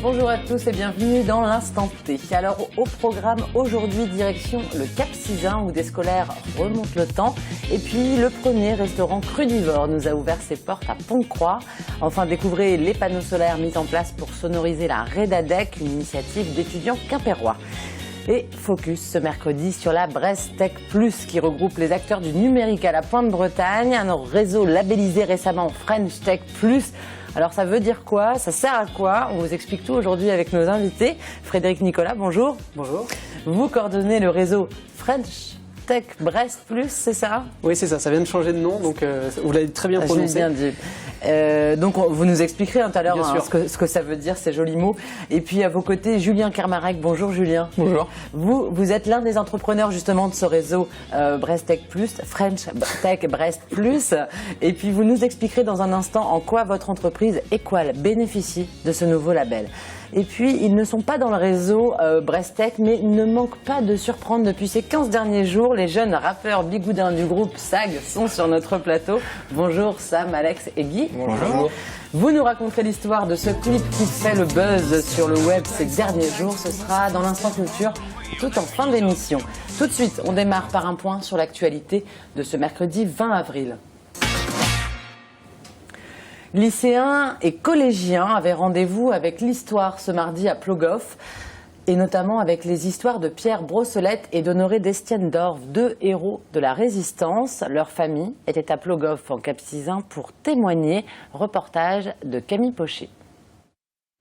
Bonjour à tous et bienvenue dans l'Instant T. Alors au programme aujourd'hui, direction le Cap Sizun où des scolaires remontent le temps. Et puis le premier restaurant crudivore nous a ouvert ses portes à Pont-de-Croix. Enfin, découvrez les panneaux solaires mis en place pour sonoriser la Redadec, une initiative d'étudiants quimpérois. Et focus ce mercredi sur la Brest Tech Plus qui regroupe les acteurs du numérique à la Pointe-Bretagne, un réseau labellisé récemment French Tech Plus. Alors ça veut dire quoi? Ça sert à quoi? On vous explique tout aujourd'hui avec nos invités. Frédéric Nicolas, bonjour. Bonjour. Vous coordonnez le réseau French Tech Brest Plus, c'est ça? Oui, c'est ça vient de changer de nom, donc vous l'avez très bien prononcé. Bien dit. Donc vous nous expliquerez tout à l'heure ce que ça veut dire, ces jolis mots. Et puis à vos côtés, Julien Kermarek. Bonjour Julien. Bonjour. Vous êtes l'un des entrepreneurs justement de ce réseau Brest Tech Plus, French Tech Brest Plus. Et puis vous nous expliquerez dans un instant en quoi votre entreprise Equal bénéficie de ce nouveau label. Et puis, ils ne sont pas dans le réseau Brest Tech, mais ils ne manquent pas de surprendre depuis ces 15 derniers jours. Les jeunes rappeurs bigoudins du groupe SAG sont sur notre plateau. Bonjour Sam, Alex et Guy. Bonjour. Vous nous raconterez l'histoire de ce clip qui fait le buzz sur le web ces derniers jours. Ce sera dans l'Instant Culture, tout en fin d'émission. Tout de suite, on démarre par un point sur l'actualité de ce mercredi 20 avril. Lycéens et collégiens avaient rendez-vous avec l'histoire ce mardi à Plogoff, et notamment avec les histoires de Pierre Brossolette et d'Honoré Destienne-Dorve, deux héros de la Résistance. Leur famille était à Plogoff en Cap Sizun pour témoigner. Reportage de Camille Pochet.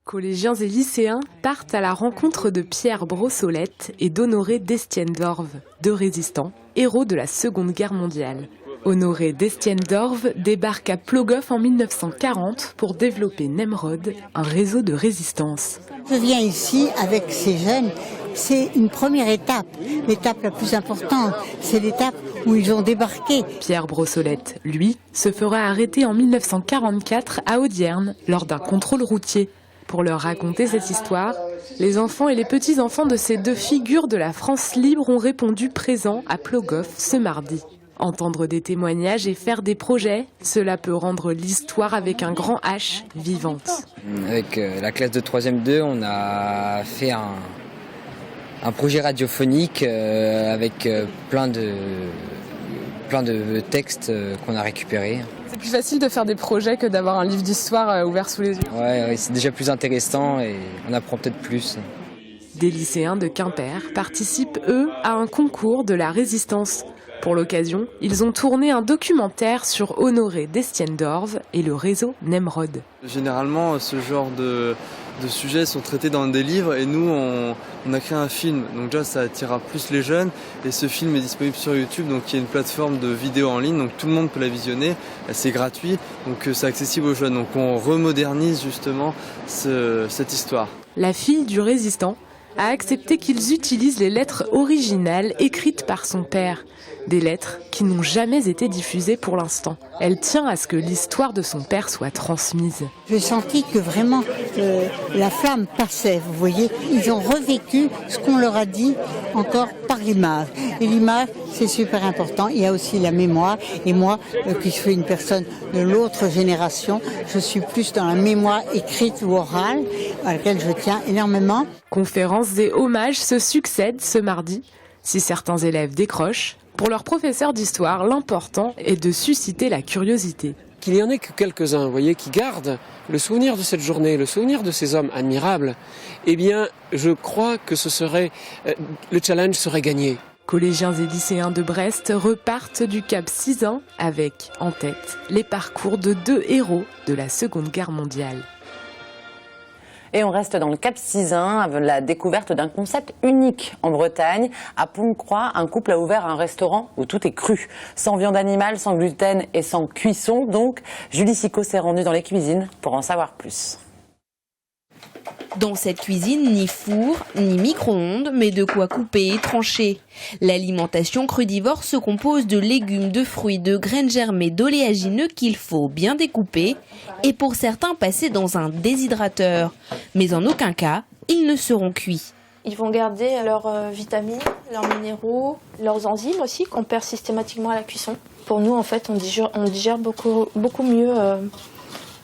Collégiens et lycéens partent à la rencontre de Pierre Brossolette et d'Honoré Destienne-Dorve, deux résistants, héros de la Seconde Guerre mondiale. Honoré Destienne-Dorve débarque à Plogoff en 1940 pour développer Nemrod, un réseau de résistance. Je viens ici avec ces jeunes, c'est une première étape. L'étape la plus importante, c'est l'étape où ils ont débarqué. Pierre Brossolette, lui, se fera arrêter en 1944 à Audierne lors d'un contrôle routier. Pour leur raconter cette histoire, les enfants et les petits-enfants de ces deux figures de la France libre ont répondu présents à Plogoff ce mardi. Entendre des témoignages et faire des projets, cela peut rendre l'histoire avec un grand H vivante. Avec la classe de 3e 2, on a fait un projet radiophonique avec plein de textes qu'on a récupérés. C'est plus facile de faire des projets que d'avoir un livre d'histoire ouvert sous les yeux. Ouais, c'est déjà plus intéressant et on apprend peut-être plus. Des lycéens de Quimper participent, eux, à un concours de la résistance. Pour l'occasion, ils ont tourné un documentaire sur Honoré Destienne-Dorve et le réseau Nemrod. Généralement, ce genre de sujets sont traités dans des livres et nous, on a créé un film. Donc déjà, ça attirera plus les jeunes et ce film est disponible sur YouTube, donc il y a une plateforme de vidéo en ligne, donc tout le monde peut la visionner. C'est gratuit, donc c'est accessible aux jeunes. Donc on remodernise justement cette histoire. La fille du résistant a accepté qu'ils utilisent les lettres originales écrites par son père. Des lettres qui n'ont jamais été diffusées pour l'instant. Elle tient à ce que l'histoire de son père soit transmise. J'ai senti que vraiment la flamme passait, vous voyez. Ils ont revécu ce qu'on leur a dit encore par l'image. Et l'image, c'est super important. Il y a aussi la mémoire. Et moi, qui suis une personne de l'autre génération, je suis plus dans la mémoire écrite ou orale, à laquelle je tiens énormément. Conférences et hommages se succèdent ce mardi. Si certains élèves décrochent, pour leur professeur d'histoire, l'important est de susciter la curiosité. Qu'il n'y en ait que quelques-uns, vous voyez, qui gardent le souvenir de cette journée, le souvenir de ces hommes admirables, eh bien, je crois que le challenge serait gagné. Collégiens et lycéens de Brest repartent du Cap Sizun avec, en tête, les parcours de deux héros de la Seconde Guerre mondiale. Et on reste dans le Cap Sizun avec la découverte d'un concept unique en Bretagne. À Pont-de-Croix, un couple a ouvert un restaurant où tout est cru. Sans viande animale, sans gluten et sans cuisson. Donc, Julie Sicot s'est rendue dans les cuisines pour en savoir plus. Dans cette cuisine, ni four, ni micro-ondes, mais de quoi couper et trancher. L'alimentation crudivore se compose de légumes, de fruits, de graines germées, d'oléagineux qu'il faut bien découper et pour certains passer dans un déshydrateur. Mais en aucun cas, ils ne seront cuits. Ils vont garder leurs vitamines, leurs minéraux, leurs enzymes aussi qu'on perd systématiquement à la cuisson. Pour nous, en fait, on digère beaucoup mieux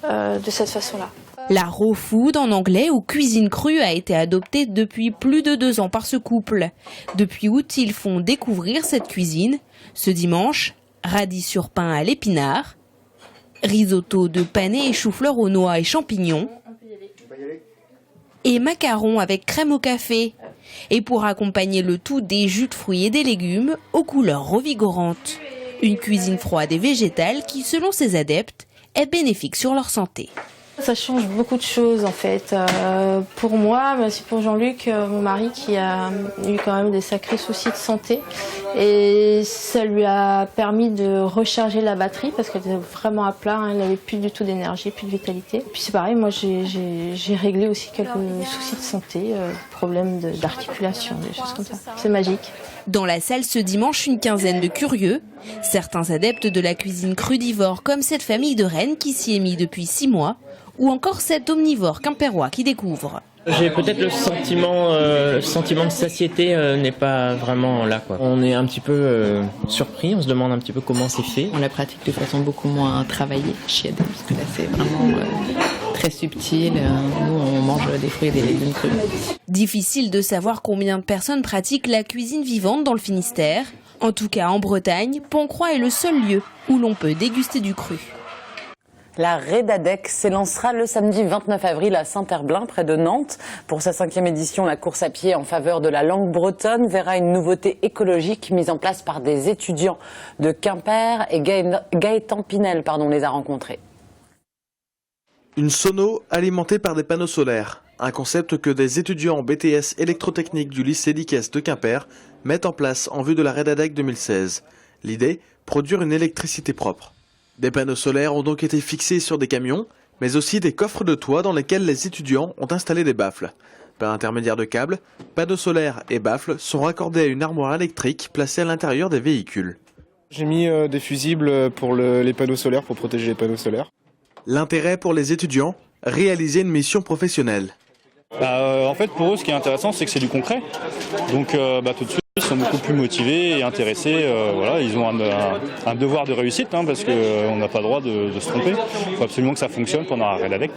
de cette façon-là. La raw food en anglais ou cuisine crue a été adoptée depuis plus de 2 ans par ce couple. Depuis août, ils font découvrir cette cuisine. Ce dimanche, radis sur pain à l'épinard, risotto de panais et chou-fleur aux noix et champignons, et macarons avec crème au café. Et pour accompagner le tout, des jus de fruits et des légumes aux couleurs revigorantes. Une cuisine froide et végétale qui, selon ses adeptes, est bénéfique sur leur santé. Ça change beaucoup de choses en fait. Pour moi, mais aussi pour Jean-Luc, mon mari, qui a eu quand même des sacrés soucis de santé. Et ça lui a permis de recharger la batterie parce qu'elle était vraiment à plat, hein, elle n'avait plus du tout d'énergie, plus de vitalité. Et puis c'est pareil, moi j'ai réglé aussi quelques soucis de santé, problèmes d'articulation, des choses comme ça. C'est magique. Dans la salle ce dimanche, une quinzaine de curieux. Certains adeptes de la cuisine crudivore comme cette famille de Rennes qui s'y est mis depuis 6 mois. Ou encore cet omnivore quimpérois qui découvre. J'ai peut-être le sentiment de satiété n'est pas vraiment là, quoi. On est un petit peu surpris, on se demande un petit peu comment c'est fait. On la pratique de façon beaucoup moins travaillée chez Adèle, parce que là c'est vraiment très subtil. Nous on mange des fruits et des légumes crus. Difficile de savoir combien de personnes pratiquent la cuisine vivante dans le Finistère. En tout cas en Bretagne, Pontcroix est le seul lieu où l'on peut déguster du cru. La Rédadec s'élancera le samedi 29 avril à Saint-Herblain, près de Nantes. Pour sa 5e édition, la course à pied en faveur de la langue bretonne verra une nouveauté écologique mise en place par des étudiants de Quimper, et Gaëtan Pinel les a rencontrés. Une sono alimentée par des panneaux solaires. Un concept que des étudiants en BTS électrotechnique du lycée Liquès de Quimper mettent en place en vue de la Rédadec 2016. L'idée, produire une électricité propre. Des panneaux solaires ont donc été fixés sur des camions, mais aussi des coffres de toit dans lesquels les étudiants ont installé des baffles. Par intermédiaire de câbles, panneaux solaires et baffles sont raccordés à une armoire électrique placée à l'intérieur des véhicules. J'ai mis des fusibles pour les panneaux solaires, pour protéger les panneaux solaires. L'intérêt pour les étudiants, réaliser une mission professionnelle. En fait, pour eux, ce qui est intéressant, c'est que c'est du concret. Donc, tout de suite, ils sont beaucoup plus motivés et intéressés. Ils ont un devoir de réussite, parce qu'on n'a pas le droit de se tromper. Il faut absolument que ça fonctionne pendant la Rédadec.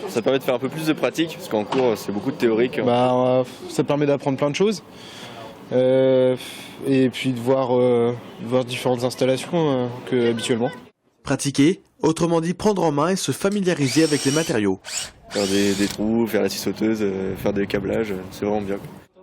Ça permet de faire un peu plus de pratique, parce qu'en cours, c'est beaucoup de théorique. Ça permet d'apprendre plein de choses. Et puis de voir différentes installations qu'habituellement. Pratiquer, autrement dit prendre en main et se familiariser avec les matériaux. Faire des trous, faire la scie sauteuse, faire des câblages, c'est vraiment bien.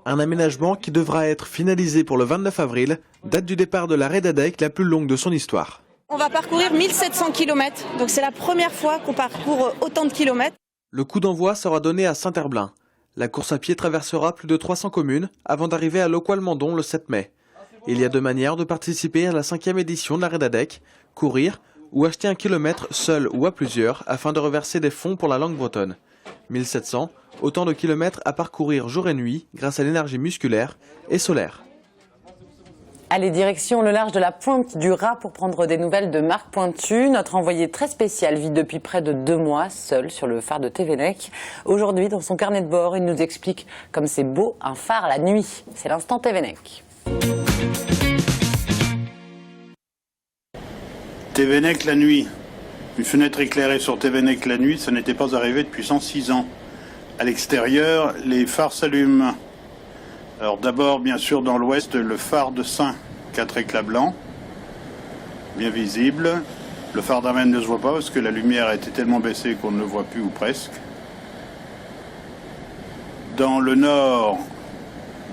Un aménagement qui devra être finalisé pour le 29 avril, date du départ de la Rédadec la plus longue de son histoire. On va parcourir 1700 km, donc c'est la première fois qu'on parcourt autant de kilomètres. Le coup d'envoi sera donné à Saint-Herblain. La course à pied traversera plus de 300 communes avant d'arriver à Locoal-Mandon le 7 mai. Il y a 2 manières de participer à la 5e édition de la Rédadec, courir ou acheter 1 kilomètre seul ou à plusieurs afin de reverser des fonds pour la langue bretonne. 1700, autant de kilomètres à parcourir jour et nuit grâce à l'énergie musculaire et solaire. Allez, direction le large de la Pointe du Raz pour prendre des nouvelles de Marc Pointu. Notre envoyé très spécial vit depuis près de 2 mois seul sur le phare de Thévenec. Aujourd'hui, dans son carnet de bord, il nous explique comme c'est beau un phare la nuit. C'est l'instant Thévenec. Thévenec la nuit. Une fenêtre éclairée sur Thévenec la nuit, ça n'était pas arrivé depuis 106 ans. À l'extérieur, les phares s'allument. Alors d'abord, bien sûr, dans l'ouest, le phare de Saint, 4 éclats blancs, bien visible. Le phare d'Armennes ne se voit pas parce que la lumière a été tellement baissée qu'on ne le voit plus ou presque. Dans le nord,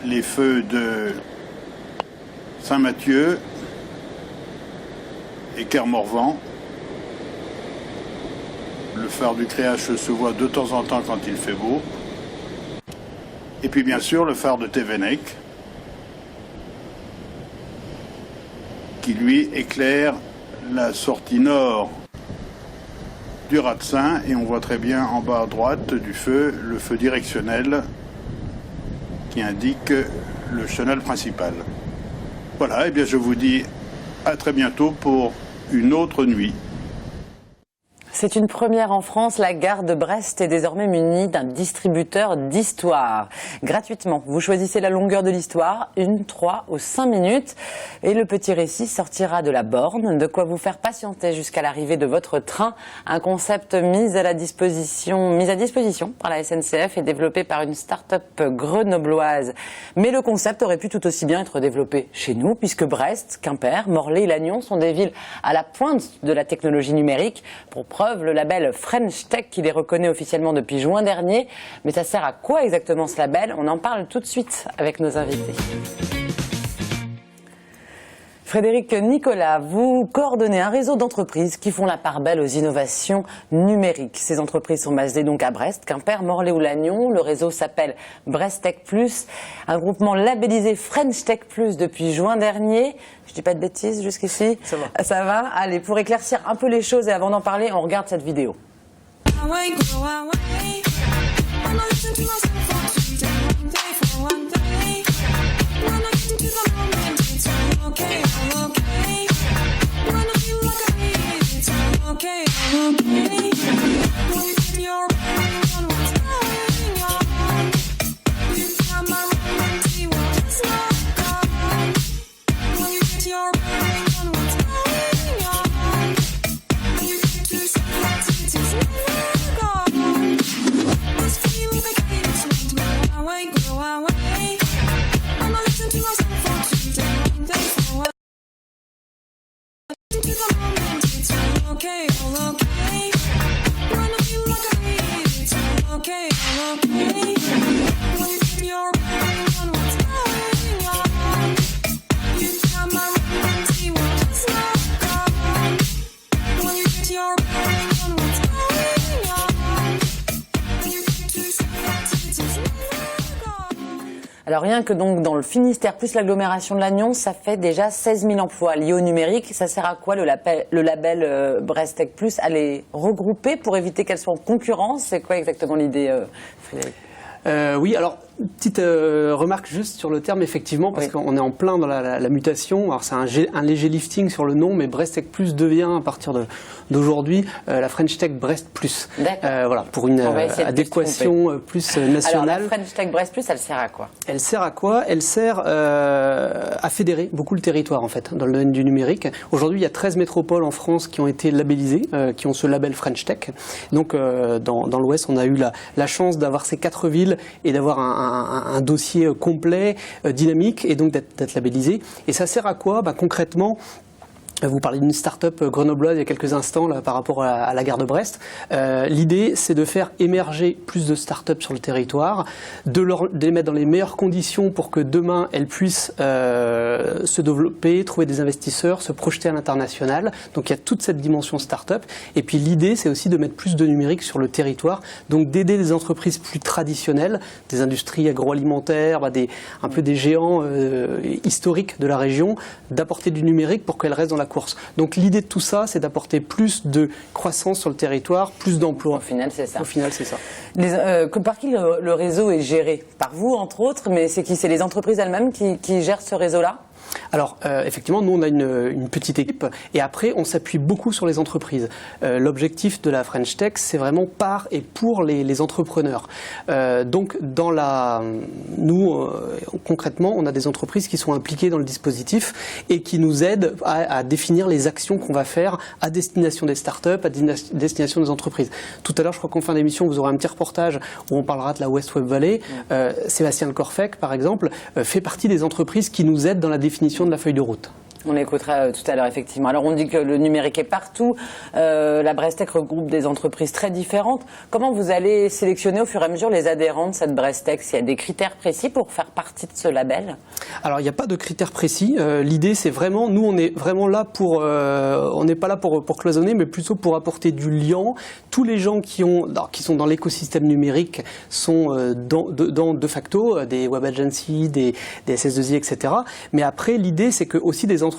les feux de Saint-Mathieu et Kermorvan. Le phare du Créache se voit de temps en temps quand il fait beau. Et puis bien sûr le phare de Thévenec, qui lui éclaire la sortie nord du Raz-de-Saint. Et on voit très bien en bas à droite du feu, le feu directionnel qui indique le chenal principal. Voilà, et bien je vous dis à très bientôt pour une autre nuit. C'est une première en France. La gare de Brest est désormais munie d'un distributeur d'histoire. Gratuitement, vous choisissez la longueur de l'histoire, 1, 3 ou 5 minutes. Et le petit récit sortira de la borne. De quoi vous faire patienter jusqu'à l'arrivée de votre train. Un concept mis à disposition par la SNCF et développé par une start-up grenobloise. Mais le concept aurait pu tout aussi bien être développé chez nous, puisque Brest, Quimper, Morlaix et Lannion sont des villes à la pointe de la technologie numérique. Pour preuve, le label French Tech qui les reconnaît officiellement depuis juin dernier. Mais ça sert à quoi exactement ce label? On en parle tout de suite avec nos invités. Frédéric Nicolas, vous coordonnez un réseau d'entreprises qui font la part belle aux innovations numériques. Ces entreprises sont basées donc à Brest, Quimper, Morlaix ou Lannion. Le réseau s'appelle Brest Tech Plus, un groupement labellisé French Tech Plus depuis juin dernier. Je dis pas de bêtises jusqu'ici? Ça va. Ça va? Allez, pour éclaircir un peu les choses et avant d'en parler, on regarde cette vidéo. Alors rien que donc dans le Finistère plus l'agglomération de Lannion, ça fait déjà 16 000 emplois liés au numérique. Ça sert à quoi le label Brest Tech Plus? À les regrouper pour éviter qu'elles soient en concurrence? C'est quoi exactement l'idée, Frédéric? Oui, alors petite remarque juste sur le terme, effectivement, parce qu'on est en plein dans la mutation. Alors c'est un léger lifting sur le nom, mais Brest Tech Plus devient à partir d'aujourd'hui la French Tech Brest Plus. Voilà, pour une adéquation plus nationale. Alors la French Tech Brest Plus, elle sert à quoi? Elle sert à quoi? Elle sert à fédérer beaucoup le territoire en fait, dans le domaine du numérique. Aujourd'hui, il y a 13 métropoles en France qui ont été labellisées, qui ont ce label French Tech. Donc dans l'Ouest, on a eu la chance d'avoir ces 4 villes et d'avoir un dossier complet, dynamique, et donc d'être labellisé. Et ça sert à quoi? Concrètement, vous parlez d'une start-up grenobloise il y a quelques instants là, par rapport à la gare de Brest. L'idée, c'est de faire émerger plus de start-up sur le territoire, de les mettre dans les meilleures conditions pour que demain, elles puissent se développer, trouver des investisseurs, se projeter à l'international. Donc il y a toute cette dimension start-up. Et puis l'idée, c'est aussi de mettre plus de numérique sur le territoire, donc d'aider des entreprises plus traditionnelles, des industries agroalimentaires, un peu des géants historiques de la région, d'apporter du numérique pour qu'elles restent dans la course. Donc l'idée de tout ça, c'est d'apporter plus de croissance sur le territoire, plus d'emplois. Au final, c'est ça. Au final, c'est ça. Par qui le réseau est géré? Par vous, entre autres, mais c'est qui? C'est les entreprises elles-mêmes qui gèrent ce réseau-là? Alors, effectivement, nous, on a une petite équipe et après, on s'appuie beaucoup sur les entreprises. L'objectif de la French Tech, c'est vraiment par et pour les entrepreneurs. Donc, nous, concrètement, on a des entreprises qui sont impliquées dans le dispositif et qui nous aident à définir les actions qu'on va faire à destination des startups, à destination des entreprises. Tout à l'heure, je crois qu'en fin d'émission, vous aurez un petit reportage où on parlera de la West Web Valley. Sébastien Corfec, par exemple, fait partie des entreprises qui nous aident dans la définition de la feuille de route. On l'écoutera tout à l'heure, effectivement. Alors, on dit que le numérique est partout. La Brest Tech regroupe des entreprises très différentes. Comment vous allez sélectionner au fur et à mesure les adhérents de cette Brest Tech? S'il y a des critères précis pour faire partie de ce label? Alors, il n'y a pas de critères précis. L'idée, c'est vraiment, nous, on est vraiment là pour, on n'est pas là pour cloisonner, mais plutôt pour apporter du lien. Tous les gens qui sont dans l'écosystème numérique sont de facto des web agencies, des SS2I, etc. Mais après, l'idée, c'est que aussi des entreprises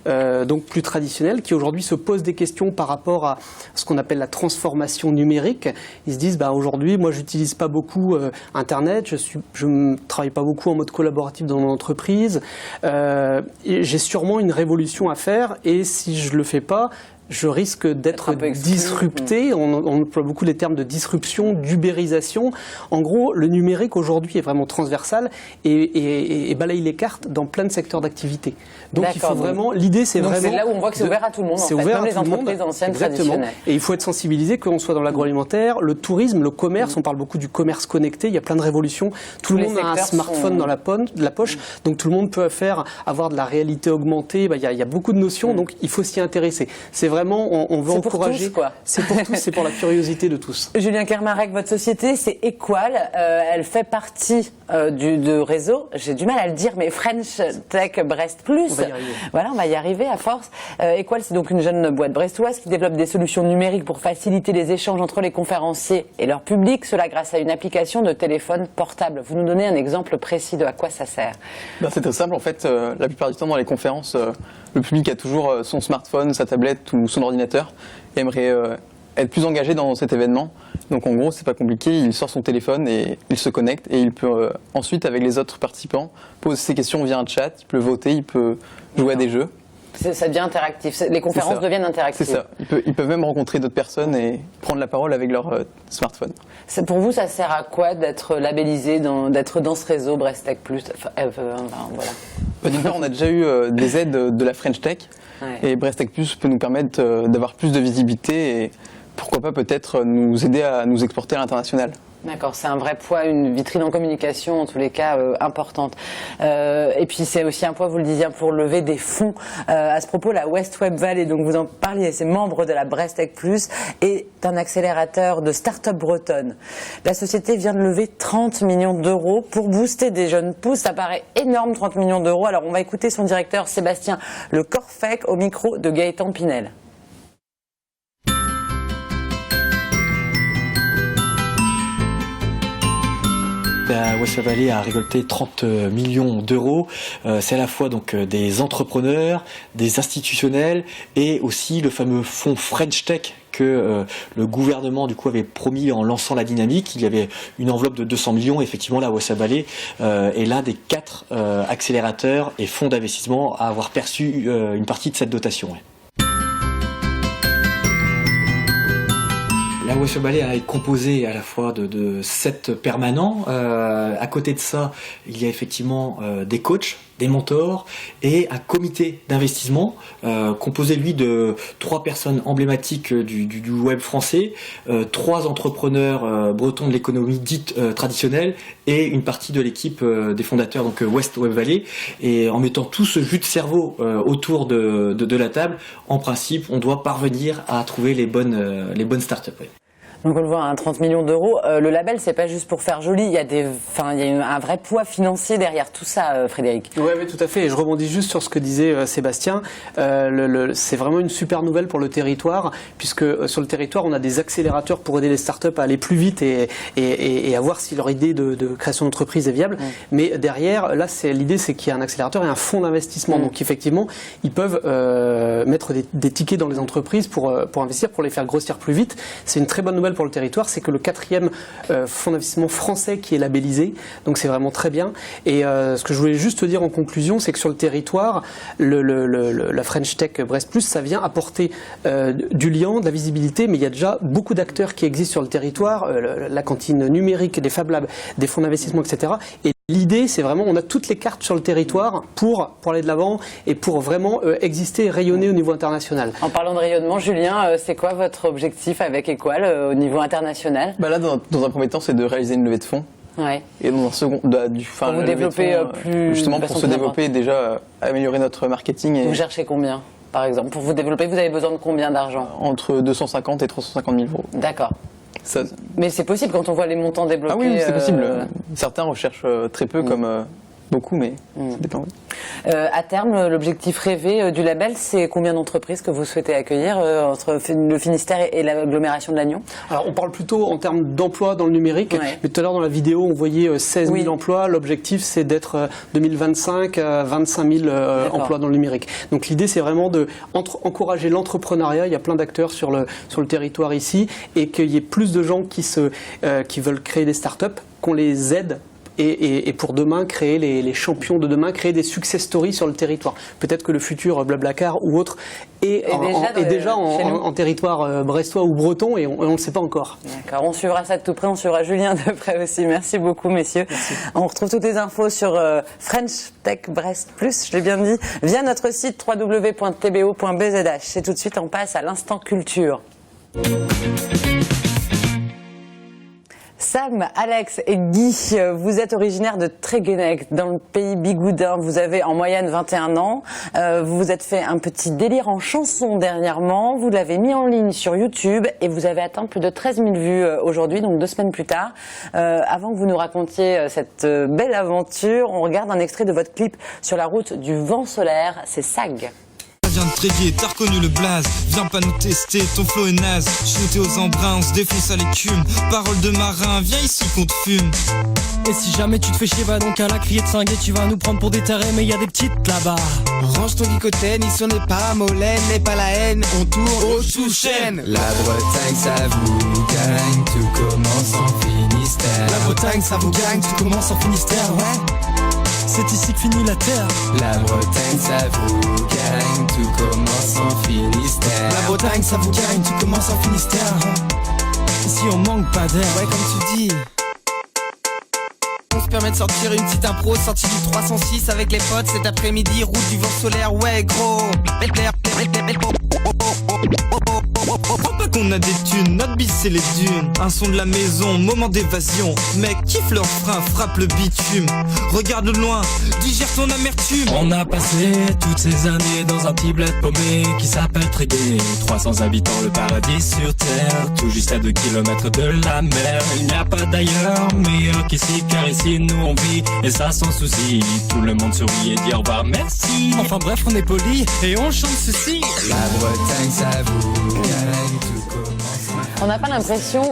donc plus traditionnelles qui aujourd'hui se posent des questions par rapport à ce qu'on appelle la transformation numérique. Ils se disent aujourd'hui, moi, j'utilise pas beaucoup Internet, je ne travaille pas beaucoup en mode collaboratif dans mon entreprise. J'ai sûrement une révolution à faire et si je le fais pas, je risque d'être disrupté. On emploie beaucoup les termes de disruption, d'ubérisation. En gros, le numérique aujourd'hui est vraiment transversal et balaye les cartes dans plein de secteurs d'activité. Donc il faut vraiment, l'idée c'est vraiment... C'est là où on voit que c'est ouvert à tout le monde, c'est en fait, ouvert même à les tout le entreprises monde, anciennes exactement. traditionnelles. Et il faut être sensibilisé, qu'on soit dans l'agroalimentaire, le tourisme, le commerce, on parle beaucoup du commerce connecté, il y a plein de révolutions. Tout le monde a un smartphone dans la poche, donc tout le monde peut avoir de la réalité augmentée, il y a beaucoup de notions, donc il faut s'y intéresser. C'est vraiment, on veut encourager... C'est pour tous, quoi. C'est pour tous, c'est pour la curiosité de tous. Julien Kermarek, votre société, c'est Equal. Elle fait partie du réseau, j'ai du mal à le dire, mais French Tech Brest Plus. On va y arriver. Voilà, on va y arriver à force. Equal, c'est donc une jeune boîte brestoise qui développe des solutions numériques pour faciliter les échanges entre les conférenciers et leur public, cela grâce à une application de téléphone portable. Vous nous donnez un exemple précis de à quoi ça sert? C'est très simple, en fait, la plupart du temps dans les conférences, le public a toujours son smartphone, sa tablette ou son ordinateur et aimerait être plus engagé dans cet événement. Donc en gros, c'est pas compliqué, il sort son téléphone et il se connecte et il peut ensuite, avec les autres participants, poser ses questions via un chat, il peut voter, il peut jouer à des jeux. Ça devient interactif, les conférences deviennent interactives. C'est ça, ils peuvent même rencontrer d'autres personnes et prendre la parole avec leur smartphone. Pour vous, ça sert à quoi d'être labellisé, d'être dans ce réseau Brest Tech Plus? Voilà. D'une part, on a déjà eu des aides de la French Tech, et Brest Tech Plus peut nous permettre d'avoir plus de visibilité et pourquoi pas peut-être nous aider à nous exporter à l'international. D'accord, c'est un vrai poids, une vitrine en communication en tous les cas importante. Et puis c'est aussi un poids, vous le disiez, pour lever des fonds. À ce propos, la West Web Valley, donc vous en parliez, c'est membre de la Brest Tech Plus, est un accélérateur de start-up bretonnes. La société vient de lever 30 millions d'euros pour booster des jeunes pousses. Ça paraît énorme, 30 millions d'euros. Alors on va écouter son directeur Sébastien Le Corfec au micro de Gaëtan Pinel. La West Valley a récolté 30 millions d'euros. C'est à la fois donc des entrepreneurs, des institutionnels et aussi le fameux fonds French Tech que le gouvernement du coup avait promis en lançant la dynamique. Il y avait une enveloppe de 200 millions. Effectivement, la West Valley est l'un des 4 accélérateurs et fonds d'investissement à avoir perçu une partie de cette dotation. La West Valley est composée à la fois de 7 permanents. À côté de ça, il y a effectivement des coachs, des mentors et un comité d'investissement composé lui de 3 personnes emblématiques du web français, 3 entrepreneurs bretons de l'économie dite traditionnelle et une partie de l'équipe des fondateurs donc West Web Valley. Et en mettant tout ce jus de cerveau autour de la table, en principe, on doit parvenir à trouver les bonnes startups. Ouais. Donc on le voit, 30 millions d'euros. Le label, c'est pas juste pour faire joli, il y a un vrai poids financier derrière tout ça, Frédéric. Oui, tout à fait. Et je rebondis juste sur ce que disait Sébastien. C'est vraiment une super nouvelle pour le territoire, puisque sur le territoire, on a des accélérateurs pour aider les startups à aller plus vite et à voir si leur idée de création d'entreprise est viable. Mais derrière, là, l'idée, c'est qu'il y a un accélérateur et un fonds d'investissement. Donc effectivement, ils peuvent mettre des tickets dans les entreprises pour investir, pour les faire grossir plus vite. C'est une très bonne nouvelle pour le territoire, c'est que le 4e fonds d'investissement français qui est labellisé, donc c'est vraiment très bien. Et ce que je voulais juste te dire en conclusion, c'est que sur le territoire, la French Tech Brest Plus, ça vient apporter du lien, de la visibilité, mais il y a déjà beaucoup d'acteurs qui existent sur le territoire, la cantine numérique, des Fab Labs, des fonds d'investissement, etc. Et l'idée, c'est vraiment, on a toutes les cartes sur le territoire pour aller de l'avant et pour vraiment exister et rayonner au niveau international. En parlant de rayonnement, Julien, c'est quoi votre objectif avec Equal au niveau international? Là, dans un premier temps, c'est de réaliser une levée de fonds. Ouais. Et dans un second, pour vous développer justement pour se développer, déjà améliorer notre marketing. Vous cherchez combien, par exemple? Pour vous développer, vous avez besoin de combien d'argent? Entre 250 et 350 000 euros. D'accord. Mais c'est possible quand on voit les montants débloqués. Ah oui, c'est possible. Certains recherchent très peu, comme beaucoup, mais ça dépend. À terme, l'objectif rêvé du label, c'est combien d'entreprises que vous souhaitez accueillir entre le Finistère et l'agglomération de Lannion? Alors, on parle plutôt en termes d'emploi dans le numérique, mais tout à l'heure dans la vidéo, on voyait 16 000 emplois. L'objectif, c'est d'être 2025 à 25 000 emplois dans le numérique. Donc l'idée, c'est vraiment d'encourager l'entrepreneuriat. Il y a plein d'acteurs sur le territoire ici, et qu'il y ait plus de gens qui veulent créer des startups, qu'on les aide et pour demain créer les champions de demain, créer des success stories sur le territoire. Peut-être que le futur Blablacar ou autre est déjà en territoire brestois ou breton et on ne le sait pas encore. D'accord, on suivra ça de tout près, on suivra Julien de près aussi. Merci beaucoup messieurs. Merci. On retrouve toutes les infos sur French Tech Brest Plus, je l'ai bien dit, via notre site www.tbo.bzh. Et tout de suite on passe à l'instant culture. Sam, Alex et Guy, vous êtes originaires de Tréguenec, dans le pays bigoudin. Vous avez en moyenne 21 ans. Vous vous êtes fait un petit délire en chanson dernièrement. Vous l'avez mis en ligne sur YouTube et vous avez atteint plus de 13 000 vues aujourd'hui, donc 2 semaines plus tard. Avant que vous nous racontiez cette belle aventure, on regarde un extrait de votre clip sur la route du vent solaire. C'est Sag. Viens de Tréguier, t'as reconnu le blaze. Viens pas nous tester, ton flow est naze. Shooté aux embruns, on se défonce à l'écume. Parole de marin, viens ici qu'on te fume. Et si jamais tu te fais chier, va donc à la criée de cinguer. Tu vas nous prendre pour des tarés, mais y a des petites là-bas. Range ton glycotène, ici on n'est pas molène, n'est pas la haine, on tourne aux chouchènes. La Bretagne ça vous gagne, tout commence en Finistère. La Bretagne ça vous gagne, tout commence en Finistère, ouais. C'est ici que finit la terre. La Bretagne ça vous gagne, tout commence en Finistère. La Bretagne ça vous gagne, tout commence en Finistère. Ici on manque pas d'air. Ouais comme tu dis. On se permet de sortir une petite impro, sortie du 306 avec les potes cet après-midi, route du vent solaire, ouais gros. Pas qu'on a des thunes, notre bis c'est les dunes. Un son de la maison, moment d'évasion. Mec, kiffe leur frein, frappe le bitume. Regarde de loin, digère ton amertume. On a passé toutes ces années dans un petit bled paumé qui s'appelle Tréguier. 300 habitants, le paradis sur terre, tout juste à 2 kilomètres de la mer. Il n'y a pas d'ailleurs meilleur qu'ici, car ici nous on vit et ça sans souci. Tout le monde sourit et dit au revoir, merci. Enfin bref, on est poli et on chante ceci. La Bretagne ça vous gagne, tout commence. On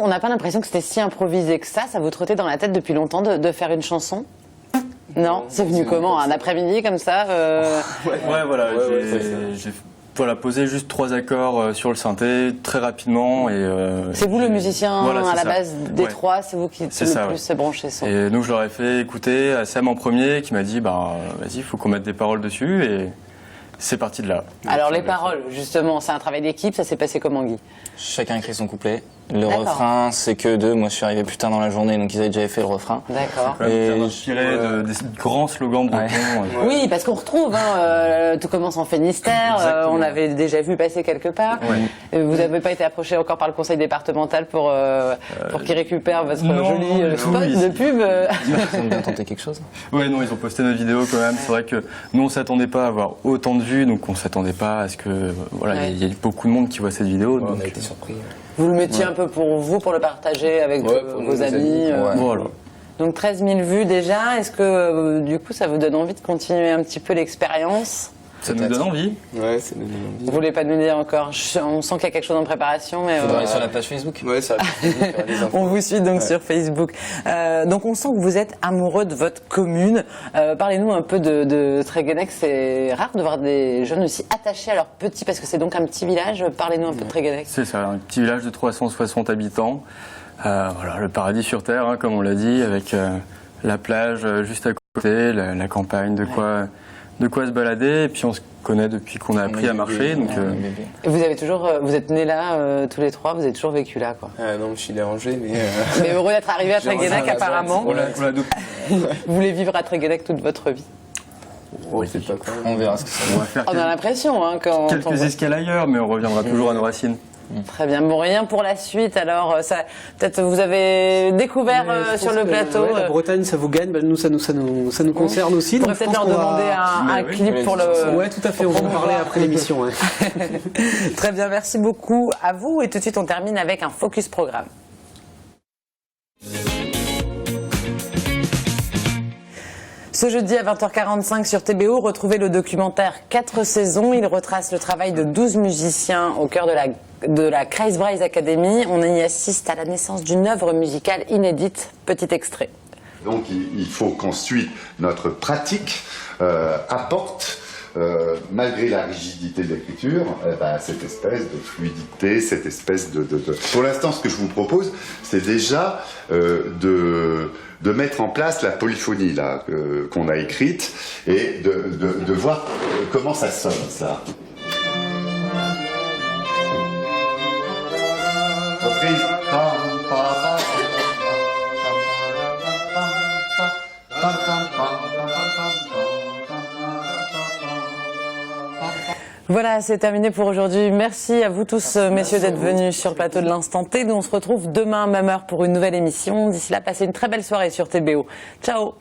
n'a pas l'impression que c'était si improvisé que ça. Ça vous trottait dans la tête depuis longtemps de faire une chanson? Non, c'est venu comment? Un après-midi comme ça Ouais, voilà. J'ai posé juste 3 accords sur le synthé très rapidement. C'est vous le musicien à la base des 3, c'est vous qui êtes le plus branché son. Et donc je leur ai fait écouter à Sam en premier qui m'a dit vas-y, il faut qu'on mette des paroles dessus et c'est parti de là. Alors les paroles, justement, c'est un travail d'équipe, ça s'est passé comment Guy? Chacun écrit son couplet. Le refrain, c'est que 2. Moi, je suis arrivé plus tard dans la journée, donc ils avaient déjà fait le refrain. D'accord. Et inspiré des grands slogans bretons. Ouais. Oui, parce qu'on retrouve, tout commence en Finistère, on l'avait déjà vu passer quelque part. Ouais. Vous n'avez pas été approché encore par le conseil départemental pour qu'ils récupèrent votre joli spot de pub Ils ont bien tenté quelque chose. Ouais, non, ils ont posté notre vidéo quand même. C'est vrai que nous, on s'attendait pas à avoir autant de vues, donc on s'attendait pas à ce que, il y a beaucoup de monde qui voit cette vidéo. Donc on a été surpris. Vous le mettiez un peu pour vous, pour le partager avec vos amis. Voilà. Donc 13 000 vues déjà. Est-ce que du coup ça vous donne envie de continuer un petit peu l'expérience? Ça nous donne envie. Ouais, ça nous donne envie. Vous voulez pas nous dire encore? On sent qu'il y a quelque chose en préparation. Mais faudra aller sur la page Facebook. Ouais, ça. On vous suit donc sur Facebook. Donc on sent que vous êtes amoureux de votre commune. Parlez-nous un peu de Tréguenec. C'est rare de voir des jeunes aussi attachés à leurs petits, parce que c'est donc un petit village. Parlez-nous un peu de Tréguenec. C'est ça, un petit village de 360 habitants. Voilà, le paradis sur terre, comme on l'a dit, avec la plage juste à côté, la campagne, de quoi se balader, et puis on se connaît depuis qu'on a appris à marcher. Donc, Et vous avez toujours, vous êtes nés là tous les 3, vous avez toujours vécu là, quoi. Non, je suis dérangé, mais. Mais heureux d'être arrivé à Tréguenec apparemment. Vous voulez vivre à Tréguenec toute votre vie? On verra ce que ça va faire. On a l'impression quand quelques escales ailleurs, mais on reviendra toujours à nos racines. Très bien. Bon, rien pour la suite. Alors, peut-être vous avez découvert sur le plateau. La Bretagne, ça vous gagne. Nous, ça nous concerne aussi. On pourrait peut-être leur demander un clip pour le. Ouais, tout à fait. On va en parler après l'émission. Ouais. Très bien. Merci beaucoup à vous. Et tout de suite, on termine avec un focus programme. Ce jeudi à 20h45 sur TBO, retrouvez le documentaire 4 saisons. Il retrace le travail de 12 musiciens au cœur de la Kreisbreis Academy. On y assiste à la naissance d'une œuvre musicale inédite. Petit extrait. Donc il faut qu'ensuite notre pratique apporte malgré la rigidité de l'écriture, cette espèce de fluidité, cette espèce de... Pour l'instant, ce que je vous propose, c'est déjà de mettre en place la polyphonie là qu'on a écrite et de voir comment ça sonne, ça. Reprise. Voilà, c'est terminé pour aujourd'hui. Merci à vous tous, messieurs, d'être venus sur le plateau de l'Instant T. Nous, on se retrouve demain, même heure, pour une nouvelle émission. D'ici là, passez une très belle soirée sur TBO. Ciao!